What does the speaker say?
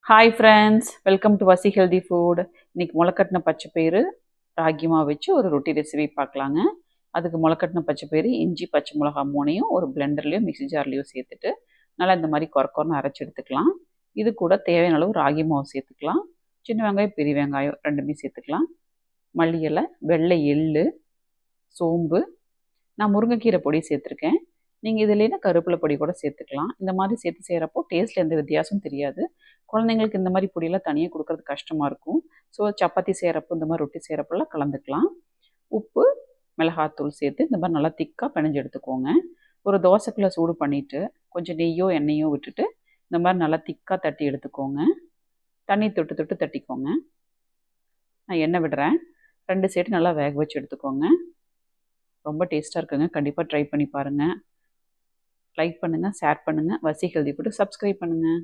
Hi friends, welcome to வசி healthy food. இன்றைக்கி முளைக்கட்டின பச்சைப்பயிறு ராகி மாவு வச்சு ஒரு ரொட்டி ரெசிபி பார்க்கலாங்க. அதுக்கு முளைக்கட்டின பச்சைப்பயிறு, இஞ்சி, பச்சை மிளகா மூணையும் ஒரு பிளெண்டர்லேயோ மிக்ஸி ஜார்லேயோ சேர்த்துட்டு நல்லா இந்த மாதிரி கொரன்னு அரைச்சி எடுத்துக்கலாம். இது கூட தேவையான அளவு ராகி மாவு சேர்த்துக்கலாம். சின்ன வெங்காயம், பெரிய வெங்காயம் ரெண்டுமே சேர்த்துக்கலாம். மல்லி இலை, வெள்ளை எள்ளு, சோம்பு, நான் முருங்கைக்கீரை பொடி சேர்த்துருக்கேன். நீங்கள் இதுலேனா கருவேப்பிலை பொடி கூட சேர்த்துக்கலாம். இந்த மாதிரி சேர்த்து செய்கிறப்போ டேஸ்ட்டில் எந்த வித்தியாசமும் தெரியாது. குழந்தைங்களுக்கு இந்த மாதிரி பொடியெல்லாம் தனியாக கொடுக்கறது கஷ்டமாக இருக்கும். ஸோ சப்பாத்தி செய்கிறப்போ இந்த மாதிரி ரொட்டி செய்கிறப்பெல்லாம் கலந்துக்கலாம். உப்பு, மிளகாத்தூள் சேர்த்து இந்த மாதிரி நல்லா திக்காக பிணைஞ்சு எடுத்துக்கோங்க. ஒரு தோசைக்குள்ளே சூடு பண்ணிவிட்டு கொஞ்சம் நெய்யோ எண்ணெயோ விட்டுட்டு இந்த மாதிரி நல்லா திக்காக தட்டி எடுத்துக்கோங்க. தண்ணி தொட்டு தொட்டு தட்டிக்கோங்க. நான் எண்ணெய் விடுறேன். 2 சைடு நல்லா வேக வச்சு எடுத்துக்கோங்க. ரொம்ப டேஸ்ட்டாக இருக்குங்க. கண்டிப்பாக ட்ரை பண்ணி பாருங்கள். லைக் பண்ணுங்கள், ஷேர் பண்ணுங்கள். வசி ஹெல்தி ஃபுட் சப்ஸ்கிரைப் பண்ணுங்கள்.